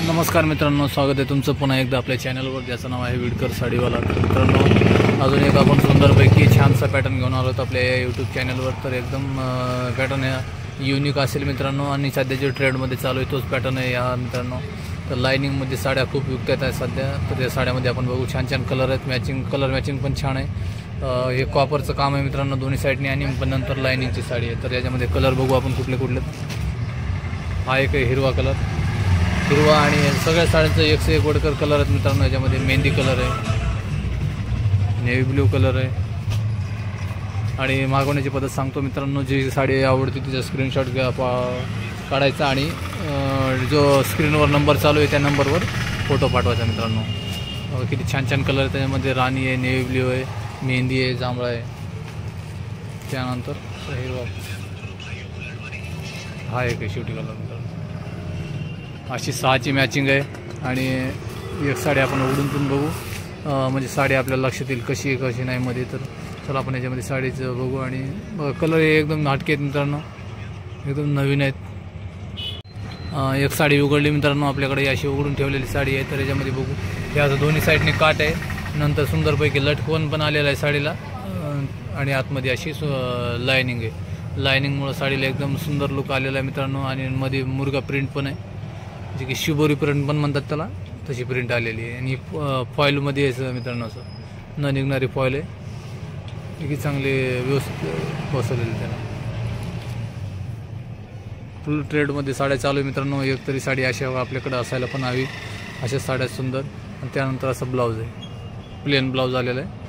नमस्कार मित्रांनो, स्वागत आहे तुमचं पुन्हा एकदा आपल्या चॅनलवर, ज्याचं नाव आहे विडकर साडीवाला। मित्रांनो, अजून एक आपण सुंदरपैकी छानसा पॅटर्न घेऊन आलो आपल्या यूट्यूब चॅनलवर। तर एकदम पॅटर्न युनिक असेल मित्रांनो, आणि सध्या जे ट्रेंडमध्ये चालू आहे तोच पॅटर्न आहे हा मित्रांनो। तर लाइनिंगमध्ये साड्या खूप विकतात आहे सध्या। तर त्या साड्यामध्ये आपण बघू छान छान कलर आहेत, मॅचिंग कलर मॅचिंग पण छान आहे। हे कॉपरचं काम आहे मित्रांनो दोन्ही साईडने, आणि पण नंतर लाइनिंगची साडी आहे। तर याच्यामध्ये कलर बघू आपण कुठले कुठले। हा एक हिरवा कलर, हिरवा, आणि सगळ्या साड्यांचं एक से एक वडकर कलर आहेत मित्रांनो। याच्यामध्ये मेहंदी कलर आहे, नेव्ही ब्ल्यू कलर आहे। आणि मागवण्याची पद्धत सांगतो मित्रांनो, जी साडी आवडते तिचा स्क्रीनशॉट काढायचा, आणि जो स्क्रीनवर नंबर चालू आहे त्या नंबरवर फोटो पाठवायचा मित्रांनो। किती छान छान कलर आहे त्याच्यामध्ये, राणी आहे, नेव्ही ब्ल्यू आहे, मेहंदी आहे, जांभळा आहे, त्यानंतर हिरवा, हा एक शेवटी कलर मित्रांनो। अशी 6ची मॅचिंग आहे, आणि एक साडी आपण उघडून पण बघू, म्हणजे साडी आपल्याला लक्षात येईल कशी आहे कशी नाही मध्ये। तर चला आपण याच्यामध्ये साडीचं बघू, आणि कलर एकदम नाटके आहेत मित्रांनो, एकदम नवीन आहेत। एक साडी उघडली मित्रांनो आपल्याकडे, अशी उघडून ठेवलेली साडी आहे। तर याच्यामध्ये बघू, याचं दोन्ही साईडने काट आहे, नंतर सुंदरपैकी लटकवून पण आलेलं आहे साडीला, आणि आतमध्ये अशी लायनिंग आहे। लायनिंगमुळे साडीला एकदम सुंदर लुक आलेला आहे मित्रांनो, आणि मध्ये मुर्गा प्रिंट पण आहे, जे की शिबोरी प्रिंट पण म्हणतात त्याला, तशी प्रिंट आलेली आहे। आणि फॉईलमध्ये आहे मित्रांनो, असं न निघणारी फॉईल आहे, की चांगली व्यवस्थित बसवलेली त्याला। फुल ट्रेडमध्ये साड्या चालू आहे मित्रांनो। एक तरी साडी अशा आपल्याकडे असायला पण हवी, अशा साड्या सुंदर। आणि त्यानंतर असं ब्लाऊज आहे, प्लेन ब्लाऊज आलेला आहे।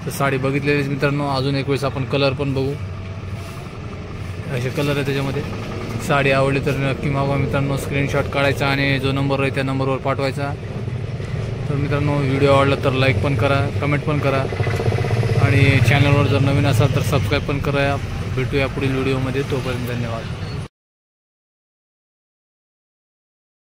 तर साडी बघितलेलीच मित्रांनो, अजून एक वेळेस आपण कलर पण बघू, असे कलर आहे त्याच्यामध्ये। साडी आवडली तर नक्की मागवा मित्रांनो, स्क्रीनशॉट काढायचा आणि जो नंबर आहे त्या नंबरवर पाठवायचा। तर मित्रांनो, व्हिडिओ आवडला तर लाईक पण करा, कमेंट पण करा, आणि चॅनलवर जर नवीन असाल तर सबस्क्राईब पण करा। भेटूया पुढील व्हिडिओमध्ये, तोपर्यंत धन्यवाद।